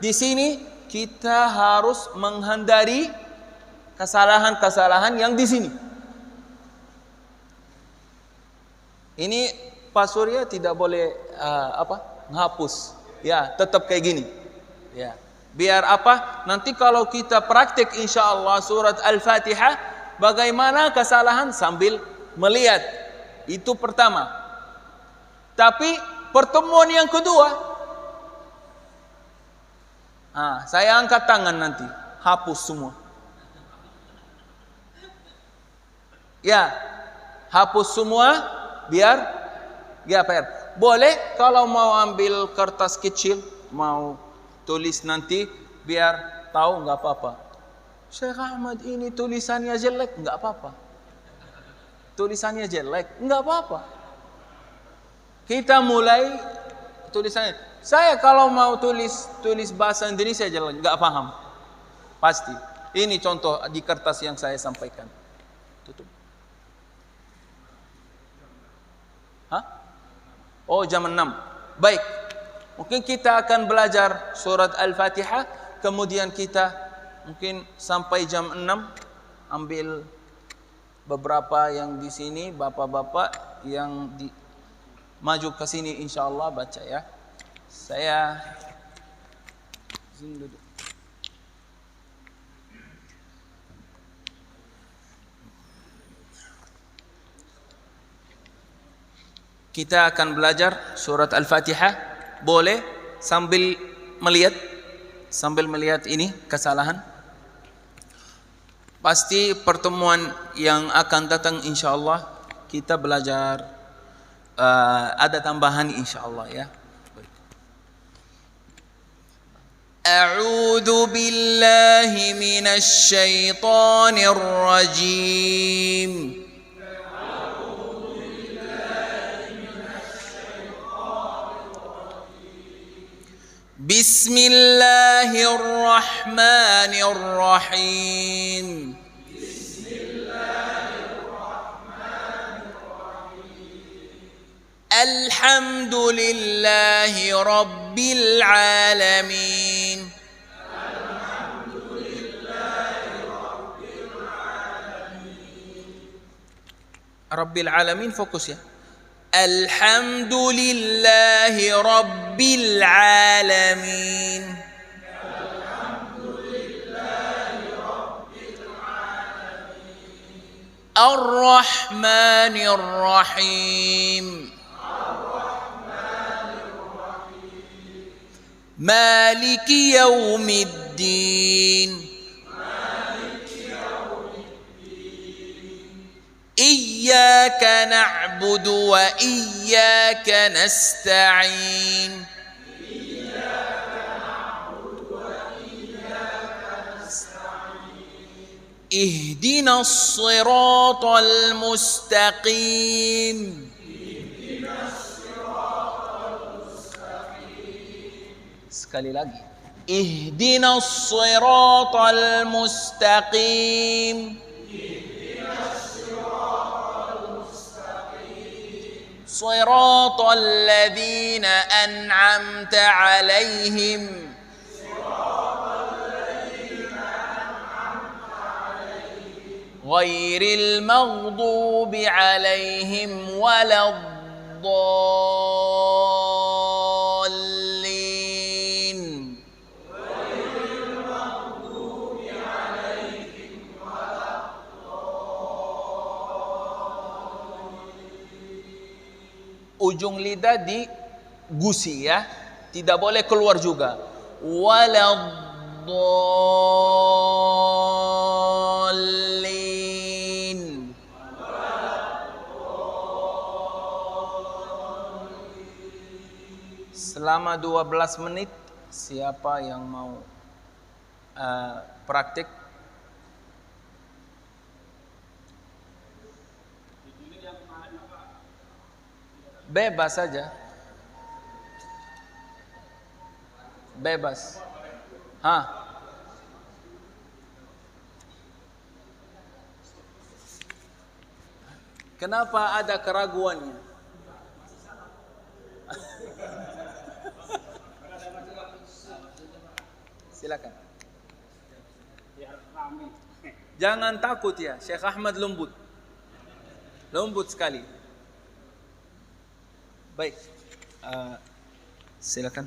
di sini. Kita harus menghindari kesalahan-kesalahan yang di sini. Ini Pak Surya tidak boleh menghapus ya, tetap kayak gini ya. Biar apa? Nanti kalau kita praktik insyaallah surat Al-Fatihah, bagaimana kesalahan sambil melihat. Itu pertama. Tapi pertemuan yang kedua, saya angkat tangan nanti, hapus semua. Ya, hapus semua biar ya PR. Boleh kalau mau ambil kertas kecil, mau tulis nanti biar tahu nggak apa-apa. Syekh Ahmad ini tulisannya jelek, nggak apa-apa. Tulisannya jelek, nggak apa-apa. Kita mulai tulisannya. Saya kalau mau tulis bahasa Indonesia jelek, nggak paham. Pasti. Ini contoh di kertas yang saya sampaikan. Tutup. Hah? Oh, jam 6. Baik. Mungkin kita akan belajar surat Al-Fatihah, kemudian kita mungkin sampai jam 6 ambil beberapa yang di sini, bapak-bapak yang maju ke sini insyaallah baca ya. Saya duduk. Kita akan belajar surat Al-Fatihah. Boleh sambil melihat ini kesalahan. Pasti pertemuan yang akan datang insyaallah kita belajar ada tambahan insyaallah ya. A'udzu billahi minasy syaithanir rajim. Bismillahirrahmanirrahim. Alhamdulillahi rabbil alamin. Rabbil alamin fokus ya. Alhamdulillahi rabbil alamin. Ar-Rahmanir Rahim. Maliki yaumiddin. إياك نعبد وإياك نستعين اهدنا الصراط المستقيم sekali lagi اهدنا الصراط المستقيم صراط الذين أنعمت عليهم غير المغضوب عليهم ولا الضالين ujung lidah digusi ya, tidak boleh keluar juga. Waladdallin. Selama 12 menit siapa yang mau praktik? Bebas saja. Bebas. Kenapa ada keraguannya? Silakan. Jangan takut ya, Syekh Ahmad lembut. Lembut sekali. Baik, silakan.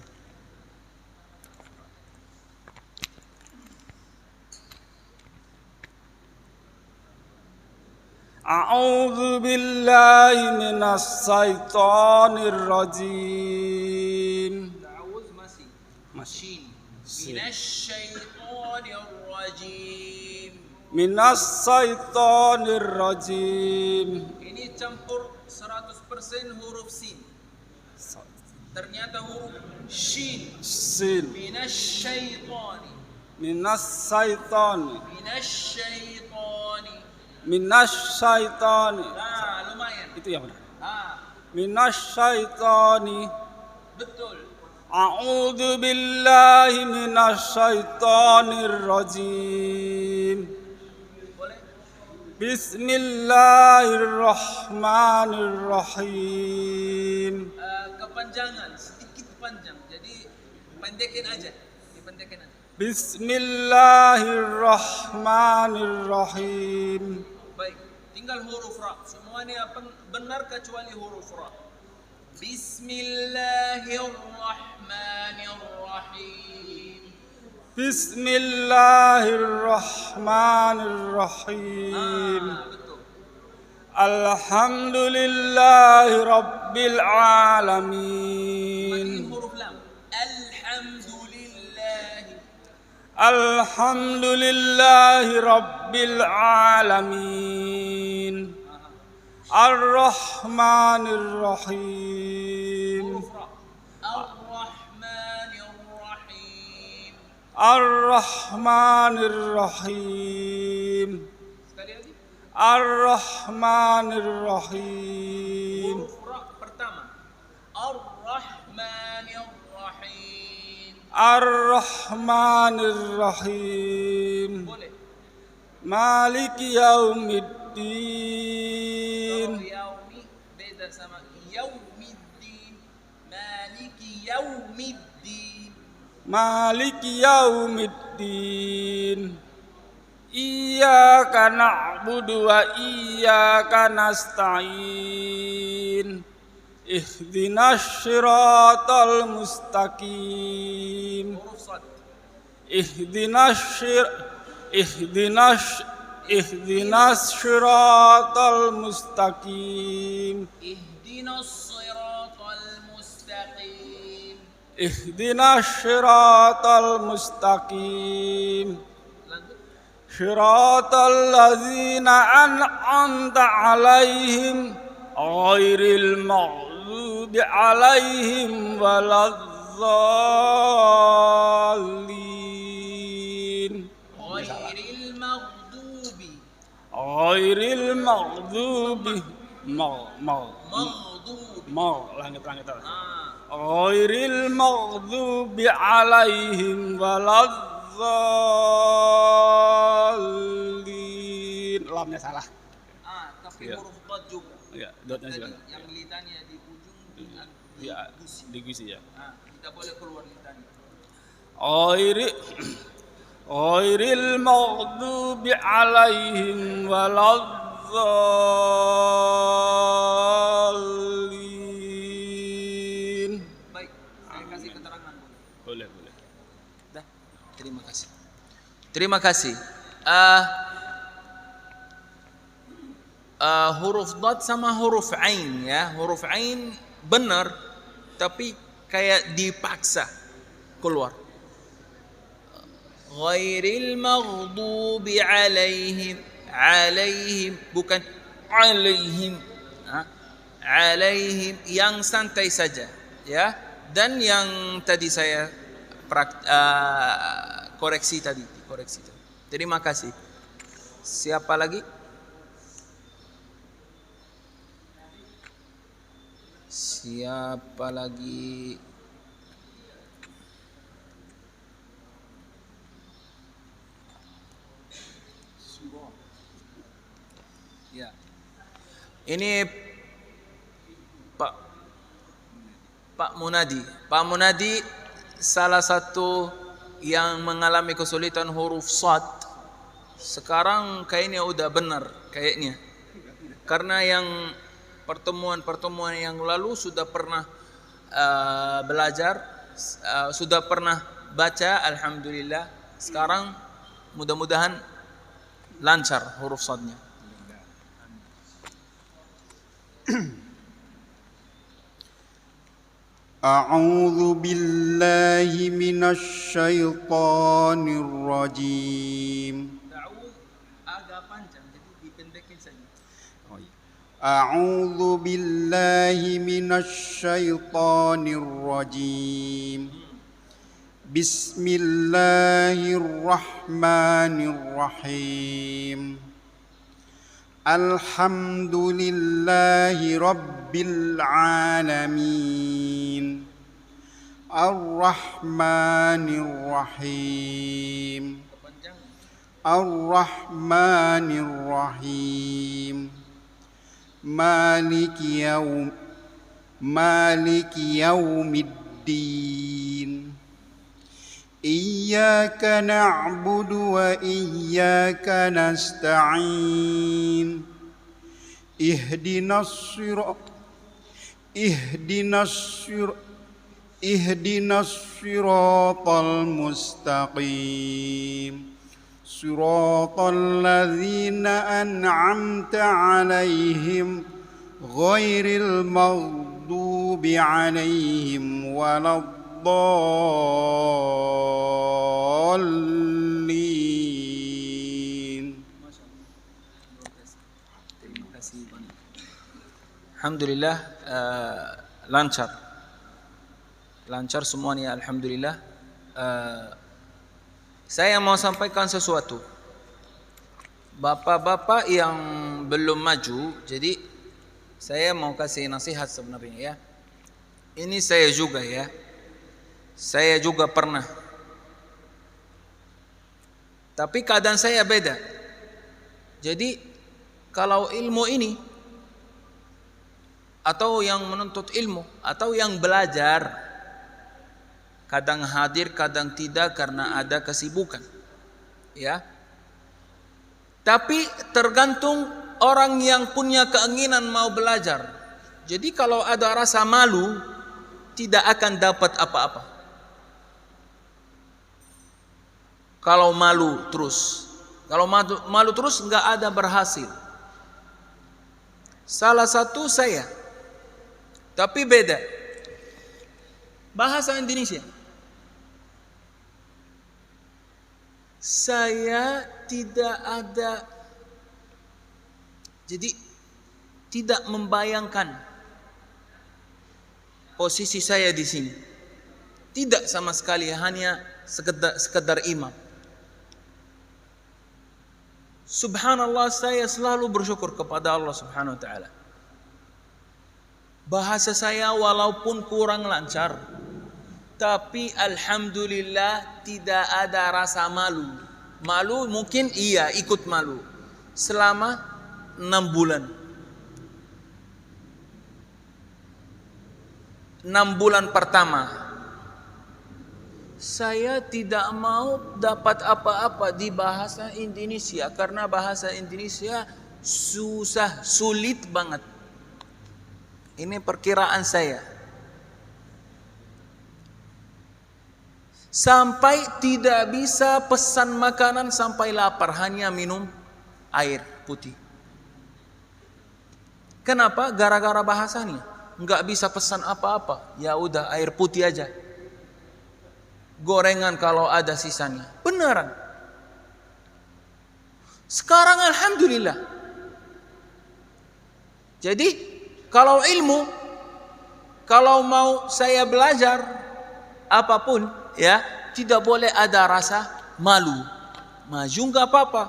A'udzu billahi minas syaitonir rajim. Ta'awuz masih. Minasy syaithanir rajim. Minas syaitonir rajim. Ini campur 100% huruf sin. Ternyata huruf shin. Sin. Minasy syaitani. minasyaitani minasyaitani. minasyaitani. Nah, lumayan. Itu yang benar. Ah, minasyaitani. betul. A'udzu billahi minasyaitonir rajim. Boleh? Bismillahirrahmanirrahim. Kepanjangan sedikit panjang. Jadi pendekin aja. Dipendekin aja. Bismillahirrahmanirrahim. Baik, tinggal huruf ra. Semuanya benar kecuali huruf ra. Bismillahirrahmanirrahim. Bismillahirrahmanirrahim. Betul. Alhamdulillahi rabbil alamin. Matiin huruf lam. Alhamdulillah. Alhamdulillahi rabbil alamin. Ar-Rahmanir Rahim. Huruf ra. Ar-Rahmanirrahim. Ar-Rahmanir Rahim. Sekali lagi. Ar-Rahmanir Rahim. Huruf ra pertama. Ar-Rahmanirrahim. Ar-Rahmanir Rahim. Boleh. Maliki yaumiddin. Yaumi beda sama yaumiddin. Maliki yaumiddin. Maliki yaumiddin. Iyyaka na'budu wa iyyaka nasta'in. Ihdinas siratal mustaqim. Huruf sad. Ihdinas siratal mustaqim. Ihdinas siratal mustaqim. Ihdinas siratal mustaqim. Lanjut. Siratal ladzina an'amta 'alaihim ghairil maghdubi 'alaihim waladdallin. Ghairil maghdubi. Langit. Ghairil maghdubi 'alaihim waladdallin. Lamnya salah. Tapi Iya. huruf dot juga. Ya, dotnya Tadi juga. yang litannya di ujung Ya, gusi. di gusi ya. Tidak boleh keluar litannya. Ghairil maghdubi 'alaihim waladdallin. Baik, saya kasih keterangan. Boleh. Dah, terima kasih. Terima kasih. Huruf dot sama huruf ain ya. Huruf ain benar, tapi kayak dipaksa keluar. Ghairil maghdubi alaihim bukan alaihim. Alaihim yang santai saja ya. Dan yang tadi saya koreksi tadi. Terima kasih. Siapa lagi? Ya. Ini Pak Munadi. Pak Munadi salah satu yang mengalami kesulitan huruf shad. Sekarang kayaknya udah benar kayaknya. Karena yang pertemuan yang lalu sudah pernah belajar, sudah pernah baca, alhamdulillah. Sekarang mudah-mudahan lancar huruf shadnya. A'udzu billahi minasy syaithanir rajim. Da'ud agak panjang jadi dipendekin saja. A'udzu billahi minasy syaithanir rajim. بسم الله الرحمن الرحيم الحمد لله رب العالمين الرحمن الرحيم الرحمن الرحيم مالك يوم الدين إياك نعبد وإياك نستعين اهدنا الصراط المستقيم صراط الذين أنعمت عليهم غير المغضوب عليهم ولا الضالين. Alhamdulillah, lancar semuanya, alhamdulillah. Saya mau sampaikan sesuatu. Bapak-bapak yang belum maju, jadi saya mau kasih nasihat sebenarnya ya. Ini saya juga ya. Saya juga pernah. Tapi keadaan saya beda. Jadi kalau ilmu ini atau yang menuntut ilmu atau yang belajar, kadang hadir, kadang tidak karena ada kesibukan. Ya. Tapi tergantung orang yang punya keinginan mau belajar. Jadi kalau ada rasa malu, tidak akan dapat apa-apa. Kalau malu terus nggak ada berhasil. Salah satu saya, tapi beda. Bahasa Indonesia. Saya tidak ada, jadi tidak membayangkan posisi saya di sini. Tidak sama sekali, hanya sekedar imam. Subhanallah, saya selalu bersyukur kepada Allah Subhanahu wa taala. Bahasa saya walaupun kurang lancar, tapi alhamdulillah tidak ada rasa malu. Malu mungkin iya, ikut malu selama 6 bulan. 6 bulan pertama saya tidak mau dapat apa-apa di bahasa Indonesia karena bahasa Indonesia susah, sulit banget. Ini perkiraan saya. Sampai tidak bisa pesan makanan sampai lapar, hanya minum air putih. Kenapa? Gara-gara bahasanya. Enggak bisa pesan apa-apa. Ya udah, air putih aja. Gorengan kalau ada sisanya. Beneran. Sekarang alhamdulillah. Jadi kalau ilmu, kalau mau saya belajar apapun ya, tidak boleh ada rasa malu. Maju enggak apa-apa.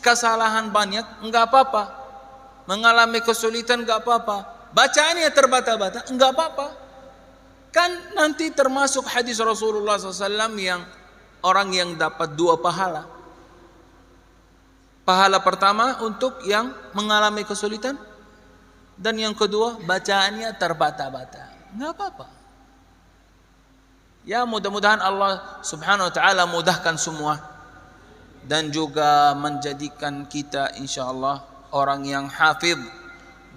Kesalahan banyak enggak apa-apa. Mengalami kesulitan enggak apa-apa. Bacaannya terbata-bata enggak apa-apa. Kan nanti termasuk hadis Rasulullah SAW yang orang yang dapat 2 pahala. Pahala pertama untuk yang mengalami kesulitan, dan yang kedua bacaannya terbata-bata. Enggak apa-apa. Ya, mudah-mudahan Allah Subhanahu wa taala mudahkan semua dan juga menjadikan kita insyaallah orang yang hafidh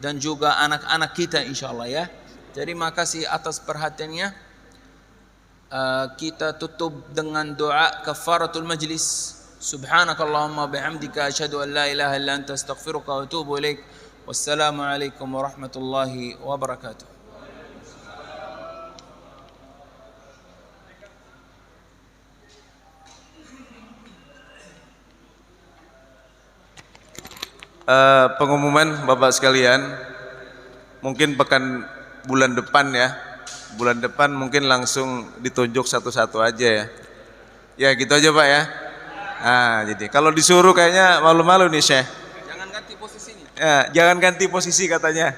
dan juga anak-anak kita insyaallah ya. Terima kasih atas perhatiannya. Kita tutup dengan doa kafaratul majlis. Subhanakallahumma bihamdika asyhadu an la ilaha illa anta astaghfiruka wa atubu ilaik. Wassalamualaikum warahmatullahi wabarakatuh. Pengumuman Bapak sekalian, mungkin pekan bulan depan ya, bulan depan mungkin langsung ditunjuk satu-satu aja ya. Ya gitu aja Pak ya. Nah, jadi kalau disuruh kayaknya malu-malu nih Syekh. Jangan ganti posisinya. Ya, jangan ganti posisi katanya.